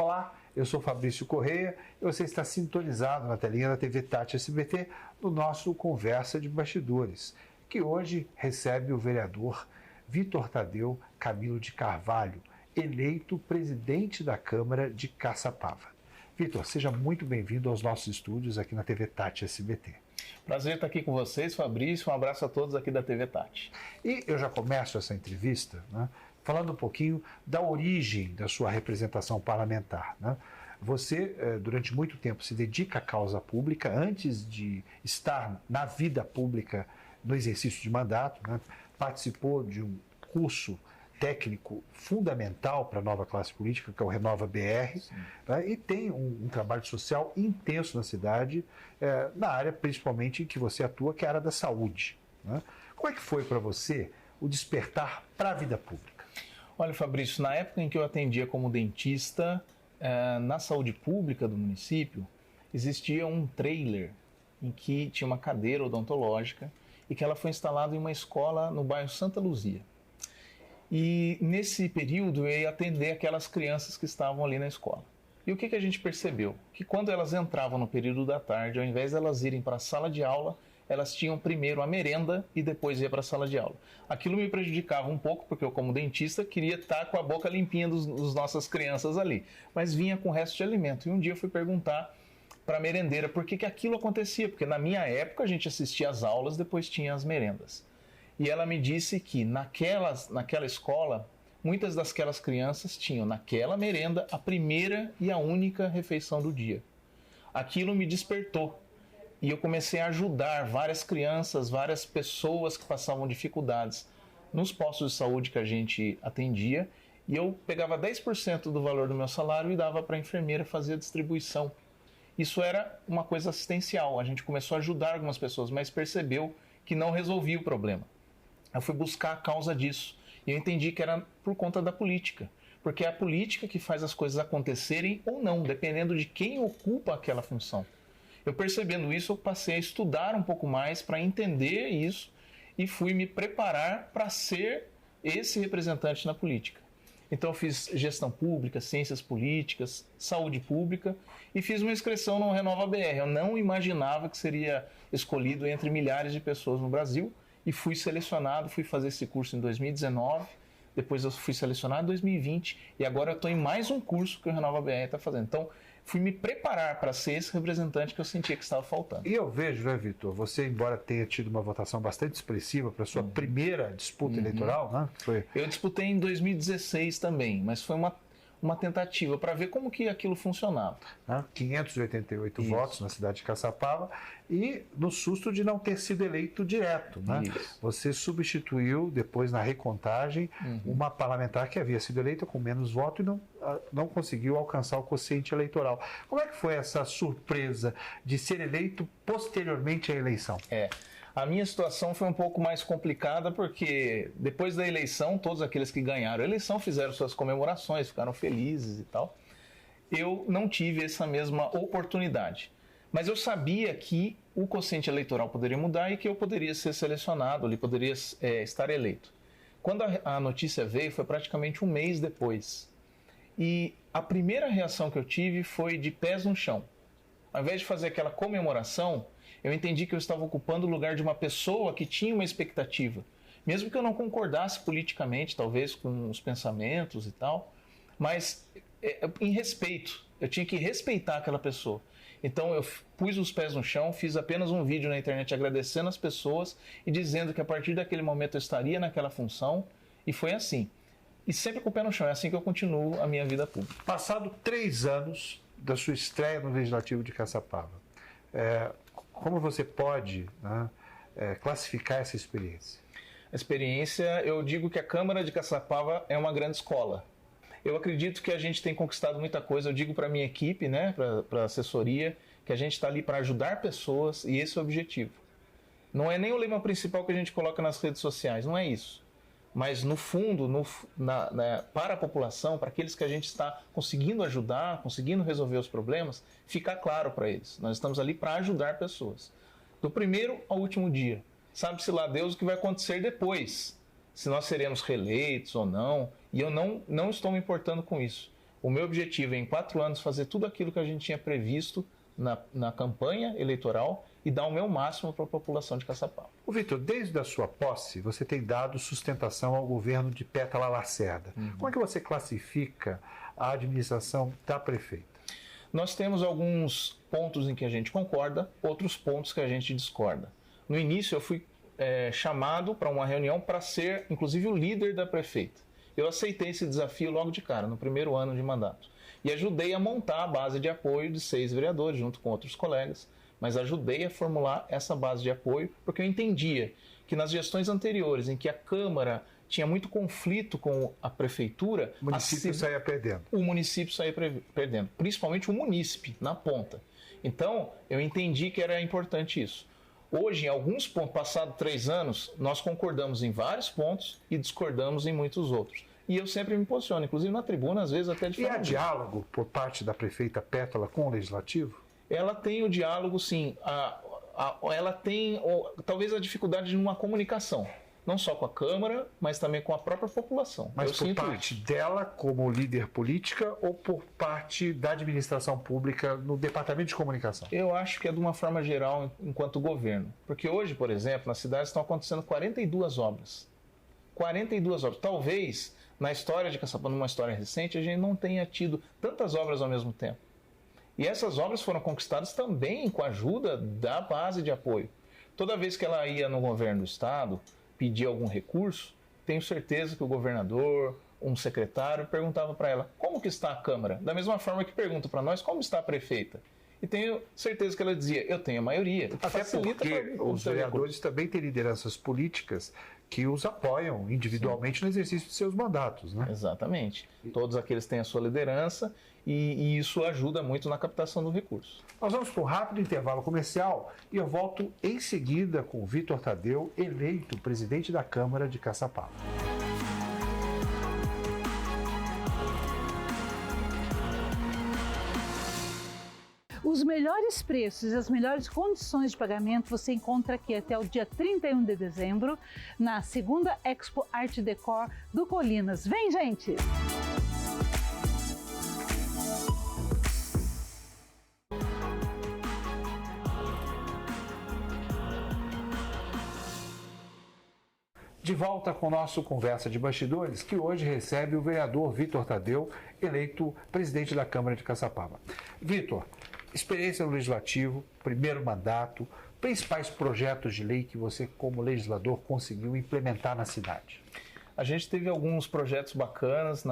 Olá, eu sou Fabrício Correia e você está sintonizado na telinha da TV Tati SBT no nosso Conversa de Bastidores, que hoje recebe o vereador Vitor Tadeu Camilo de Carvalho, eleito presidente da Câmara de Caçapava. Vitor, seja muito bem-vindo aos nossos estúdios aqui na TV Tati SBT. Prazer estar aqui com vocês, Fabrício. Um abraço a todos aqui da TV Tati. E eu já começo essa entrevista, falando um pouquinho da origem da sua representação parlamentar. Você, durante muito tempo, se dedica à causa pública, antes de estar na vida pública no exercício de mandato, participou de um curso técnico fundamental para a nova classe política, que é o Renova BR, e tem um trabalho social intenso na cidade, na área principalmente em que você atua, que é a área da saúde. Como é que foi para você o despertar para a vida pública? Olha, Fabrício, na época em que eu atendia como dentista na saúde pública do município, existia um trailer em que tinha uma cadeira odontológica e que ela foi instalada em uma escola no bairro Santa Luzia. E nesse período eu ia atender aquelas crianças que estavam ali na escola. E o que a gente percebeu? Que quando elas entravam no período da tarde, ao invés de elas irem para a sala de aula, elas tinham primeiro a merenda e depois ia para a sala de aula. Aquilo me prejudicava um pouco, porque eu, como dentista, queria estar com a boca limpinha dos nossas crianças ali. Mas vinha com o resto de alimento. E um dia eu fui perguntar para a merendeira por que aquilo acontecia. Porque na minha época a gente assistia às aulas, depois tinha as merendas. E ela me disse que naquela escola, muitas daquelas crianças tinham naquela merenda a primeira e a única refeição do dia. Aquilo me despertou e eu comecei a ajudar várias crianças, várias pessoas que passavam dificuldades nos postos de saúde que a gente atendia, e eu pegava 10% do valor do meu salário e dava para a enfermeira fazer a distribuição. Isso era uma coisa assistencial, a gente começou a ajudar algumas pessoas, mas percebeu que não resolvia o problema. Eu fui buscar a causa disso e eu entendi que era por conta da política, porque é a política que faz as coisas acontecerem ou não, dependendo de quem ocupa aquela função. Eu percebendo isso, eu passei a estudar um pouco mais para entender isso e fui me preparar para ser esse representante na política. Então eu fiz gestão pública, ciências políticas, saúde pública e fiz uma inscrição no Renova BR. Eu não imaginava que seria escolhido entre milhares de pessoas no Brasil. E fui selecionado, fui fazer esse curso em 2019, depois eu fui selecionado em 2020 e agora eu estou em mais um curso que o Renova BR está fazendo. Então, fui me preparar para ser esse representante que eu sentia que estava faltando. E eu vejo, Vitor, você, embora tenha tido uma votação bastante expressiva para a sua primeira disputa eleitoral, Eu disputei em 2016 também, mas foi uma tentativa para ver como que aquilo funcionava. 588 votos na cidade de Caçapava e no susto de não ter sido eleito direto. Você substituiu depois na recontagem uma parlamentar que havia sido eleita com menos votos e não conseguiu alcançar o quociente eleitoral. Como é que foi essa surpresa de ser eleito posteriormente à eleição? A minha situação foi um pouco mais complicada porque depois da eleição, todos aqueles que ganharam a eleição fizeram suas comemorações, ficaram felizes e tal. Eu não tive essa mesma oportunidade, mas eu sabia que o quociente eleitoral poderia mudar e que eu poderia ser selecionado, ali poderia estar eleito. Quando a notícia veio, foi praticamente um mês depois. E a primeira reação que eu tive foi de pés no chão. Ao invés de fazer aquela comemoração, eu entendi que eu estava ocupando o lugar de uma pessoa que tinha uma expectativa. Mesmo que eu não concordasse politicamente, talvez, com os pensamentos e tal, mas em respeito. Eu tinha que respeitar aquela pessoa. Então eu pus os pés no chão, fiz apenas um vídeo na internet agradecendo as pessoas e dizendo que a partir daquele momento eu estaria naquela função, e foi assim. E sempre com o pé no chão, é assim que eu continuo a minha vida pública. Passado 3 anos da sua estreia no Legislativo de Caçapava, como você pode classificar essa experiência? A experiência, eu digo que a Câmara de Caçapava é uma grande escola. Eu acredito que a gente tem conquistado muita coisa. Eu digo para a minha equipe, para a assessoria, que a gente está ali para ajudar pessoas e esse é o objetivo. Não é nem o lema principal que a gente coloca nas redes sociais, não é isso. Mas no fundo, para a população, para aqueles que a gente está conseguindo ajudar, conseguindo resolver os problemas, fica claro para eles. Nós estamos ali para ajudar pessoas. Do primeiro ao último dia. Sabe-se lá Deus o que vai acontecer depois. Se nós seremos reeleitos ou não. E eu não estou me importando com isso. O meu objetivo é, em 4 anos, fazer tudo aquilo que a gente tinha previsto na campanha eleitoral e dar o meu máximo para a população de Caçapava. Ô Vitor, desde a sua posse, você tem dado sustentação ao governo de Pétala Lacerda. Como é que você classifica a administração da prefeita? Nós temos alguns pontos em que a gente concorda, outros pontos que a gente discorda. No início, eu fui chamado para uma reunião para ser, inclusive, o líder da prefeita. Eu aceitei esse desafio logo de cara, no primeiro ano de mandato. E ajudei a montar a base de apoio de 6 vereadores, junto com outros colegas, mas ajudei a formular essa base de apoio, porque eu entendia que nas gestões anteriores, em que a Câmara tinha muito conflito com a Prefeitura... O município saía perdendo. O município saía perdendo, principalmente o munícipe, na ponta. Então, eu entendi que era importante isso. Hoje, em alguns pontos, passados 3 anos, nós concordamos em vários pontos e discordamos em muitos outros. E eu sempre me posiciono, inclusive na tribuna, às vezes até de forma... E há diálogo por parte da prefeita Pétala com o Legislativo? Ela tem o diálogo, sim. Ela tem talvez a dificuldade de uma comunicação. Não só com a Câmara, mas também com a própria população. Mas por parte dela como líder política ou por parte da administração pública no Departamento de Comunicação? Eu acho que é de uma forma geral enquanto governo. Porque hoje, por exemplo, na cidade estão acontecendo 42 obras. 42 obras. Talvez, na história de Caçapava, numa história recente, a gente não tenha tido tantas obras ao mesmo tempo. E essas obras foram conquistadas também com a ajuda da base de apoio. Toda vez que ela ia no governo do estado pedir algum recurso, tenho certeza que o governador, um secretário, perguntava para ela como que está a Câmara. Da mesma forma que pergunta para nós como está a prefeita. E tenho certeza que ela dizia, eu tenho a maioria. Até porque os vereadores também têm lideranças políticas que os apoiam individualmente no exercício de seus mandatos, né? Exatamente. Todos aqueles têm a sua liderança e isso ajuda muito na captação do recurso. Nós vamos para um rápido intervalo comercial e eu volto em seguida com o Vitor Tadeu, eleito presidente da Câmara de Caçapava. Os melhores preços e as melhores condições de pagamento você encontra aqui até o dia 31 de dezembro, na segunda Expo Arte Decor do Colinas. Vem, gente! De volta com o nosso Conversa de Bastidores, que hoje recebe o vereador Vitor Tadeu, eleito presidente da Câmara de Caçapava. Vitor, experiência no Legislativo, primeiro mandato, principais projetos de lei que você, como legislador, conseguiu implementar na cidade? A gente teve alguns projetos bacanas,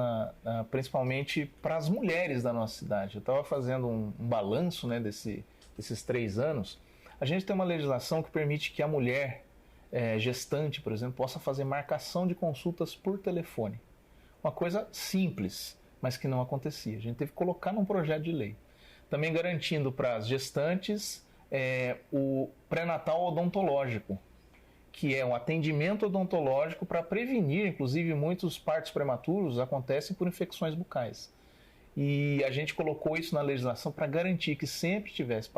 principalmente para as mulheres da nossa cidade. Eu estava fazendo um balanço, né, desses 3 anos. A gente tem uma legislação que permite que a mulher gestante, por exemplo, possa fazer marcação de consultas por telefone. Uma coisa simples, mas que não acontecia. A gente teve que colocar num projeto de lei. Também garantindo para as gestantes o pré-natal odontológico, que é um atendimento odontológico para prevenir, inclusive muitos partos prematuros acontecem por infecções bucais. E a gente colocou isso na legislação para garantir que sempre tivesse,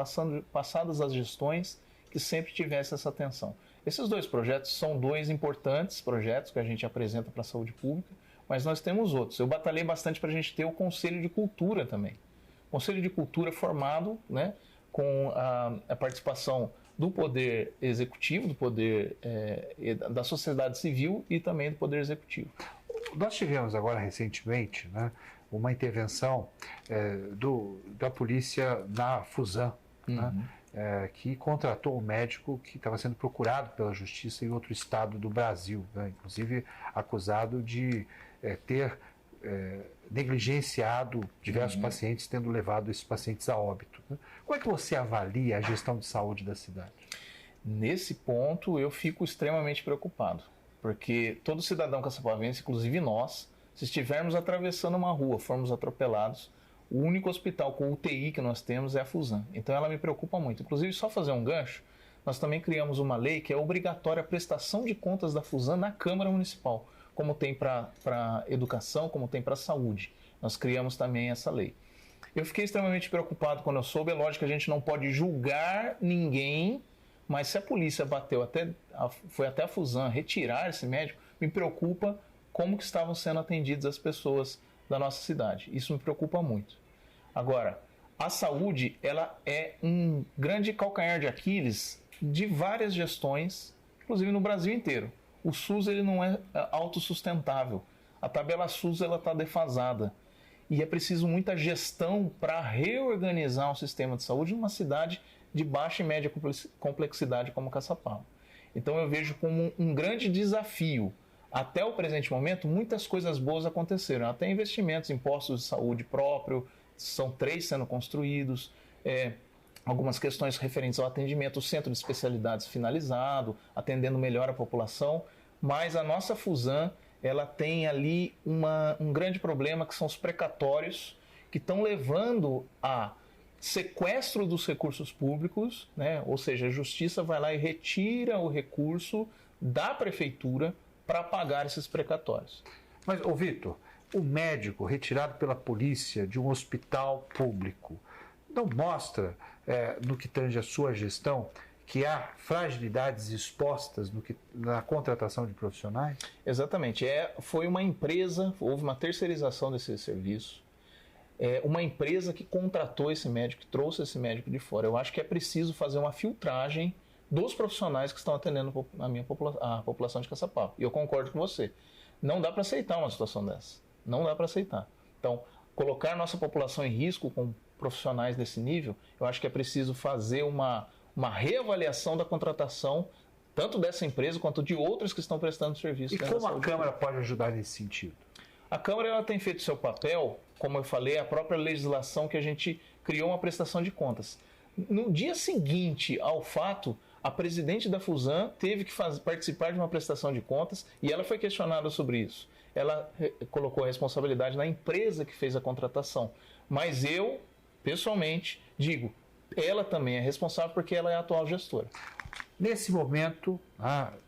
passadas as gestões, que sempre tivesse essa atenção. Esses 2 projetos são 2 importantes projetos que a gente apresenta para a saúde pública, mas nós temos outros. Eu batalhei bastante para a gente ter o Conselho de Cultura também. Conselho de Cultura formado, né, com a participação do Poder Executivo, do Poder da sociedade civil e também do Poder Executivo. Nós tivemos agora recentemente, né, uma intervenção da polícia na Fuzan, né, que contratou um médico que estava sendo procurado pela justiça em outro estado do Brasil, né, inclusive acusado de ter negligenciado diversos pacientes, tendo levado esses pacientes a óbito. Né? Como é que você avalia a gestão de saúde da cidade? Nesse ponto, eu fico extremamente preocupado, porque todo cidadão caçapavense, inclusive nós, se estivermos atravessando uma rua, formos atropelados, o único hospital com UTI que nós temos é a Fuzan. Então ela me preocupa muito. Inclusive, só fazer um gancho, nós também criamos uma lei que é obrigatória a prestação de contas da Fuzan na Câmara Municipal, como tem para educação, como tem para saúde. Nós criamos também essa lei. Eu fiquei extremamente preocupado quando eu soube. É lógico que a gente não pode julgar ninguém, mas se a polícia foi até a Fuzan retirar esse médico, me preocupa como que estavam sendo atendidas as pessoas da nossa cidade. Isso me preocupa muito. Agora, a saúde, ela é um grande calcanhar de Aquiles de várias gestões, inclusive no Brasil inteiro. O SUS ele não é autossustentável. A tabela SUS está defasada. E é preciso muita gestão para reorganizar o sistema de saúde numa cidade de baixa e média complexidade como Caçapava. Então eu vejo como um grande desafio. Até o presente momento, muitas coisas boas aconteceram. Até investimentos em postos de saúde próprio, são 3 sendo construídos, algumas questões referentes ao atendimento, o centro de especialidades finalizado, atendendo melhor a população, mas a nossa Fusan, ela tem ali um grande problema, que são os precatórios, que estão levando a sequestro dos recursos públicos, né? Ou seja, a justiça vai lá e retira o recurso da prefeitura para pagar esses precatórios. Mas, ô Vitor, o médico retirado pela polícia de um hospital público não mostra, no que tange a sua gestão, que há fragilidades expostas na contratação de profissionais? Exatamente. Foi uma empresa, houve uma terceirização desse serviço, uma empresa que contratou esse médico, que trouxe esse médico de fora. Eu acho que é preciso fazer uma filtragem dos profissionais que estão atendendo a população de Caçapava. E eu concordo com você. Não dá para aceitar uma situação dessa. Não dá para aceitar. Então, colocar nossa população em risco com profissionais desse nível, eu acho que é preciso fazer uma reavaliação da contratação, tanto dessa empresa quanto de outras que estão prestando serviço. E como a Câmara pode ajudar nesse sentido? A Câmara ela tem feito seu papel, como eu falei, a própria legislação que a gente criou uma prestação de contas. No dia seguinte ao fato, a presidente da Fusan teve que participar de uma prestação de contas e ela foi questionada sobre isso. Ela colocou a responsabilidade na empresa que fez a contratação. Mas eu, pessoalmente, digo, ela também é responsável porque ela é a atual gestora. Nesse momento,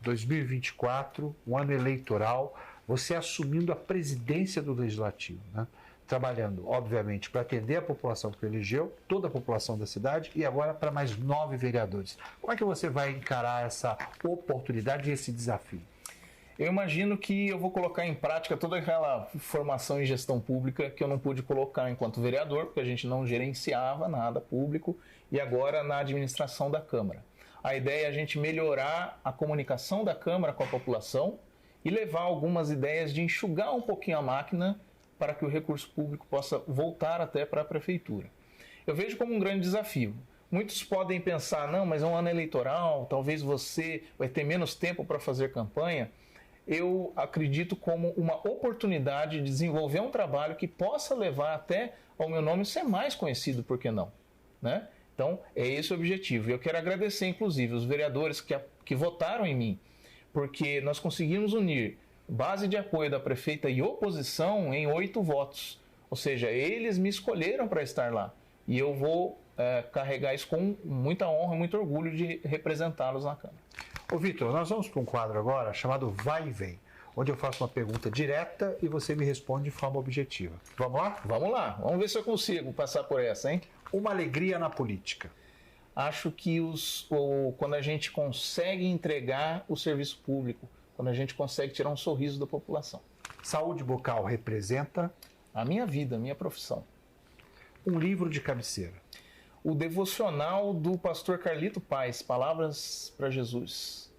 2024, um ano eleitoral, você assumindo a presidência do Legislativo, né? Trabalhando, obviamente, para atender a população que elegeu, toda a população da cidade e agora para mais 9 vereadores. Como é que você vai encarar essa oportunidade e esse desafio? Eu imagino que eu vou colocar em prática toda aquela formação em gestão pública que eu não pude colocar enquanto vereador, porque a gente não gerenciava nada público, e agora na administração da Câmara. A ideia é a gente melhorar a comunicação da Câmara com a população e levar algumas ideias de enxugar um pouquinho a máquina para que o recurso público possa voltar até para a prefeitura. Eu vejo como um grande desafio. Muitos podem pensar, não, mas é um ano eleitoral, talvez você vai ter menos tempo para fazer campanha. Eu acredito como uma oportunidade de desenvolver um trabalho que possa levar até ao meu nome ser mais conhecido, por que não? Né? Então, é esse o objetivo. E eu quero agradecer, inclusive, os vereadores que votaram em mim, porque nós conseguimos unir base de apoio da prefeita e oposição em 8 votos. Ou seja, eles me escolheram para estar lá. E eu vou carregar isso com muita honra e muito orgulho de representá-los na Câmara. Ô Vitor, nós vamos para um quadro agora chamado Vai e Vem, onde eu faço uma pergunta direta e você me responde de forma objetiva. Vamos lá? Vamos lá. Vamos ver se eu consigo passar por essa, hein? Uma alegria na política. Acho que quando a gente consegue entregar o serviço público, quando a gente consegue tirar um sorriso da população. Saúde bucal representa? A minha vida, a minha profissão. Um livro de cabeceira. O devocional do pastor Carlito Paes, Palavras para Jesus.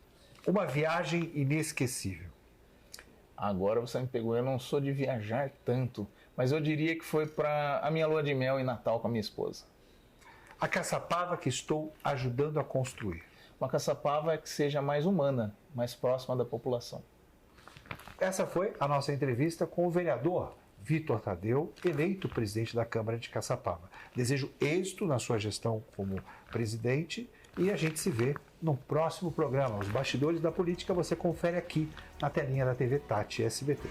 Uma viagem inesquecível. Agora você me pegou, eu não sou de viajar tanto, mas eu diria que foi para a minha lua de mel em Natal com a minha esposa. A Caçapava que estou ajudando a construir. Uma Caçapava que seja mais humana, mais próxima da população. Essa foi a nossa entrevista com o vereador Vitor Tadeu, eleito presidente da Câmara de Caçapava. Desejo êxito na sua gestão como presidente e a gente se vê no próximo programa. Os bastidores da política você confere aqui na telinha da TV Tati SBT.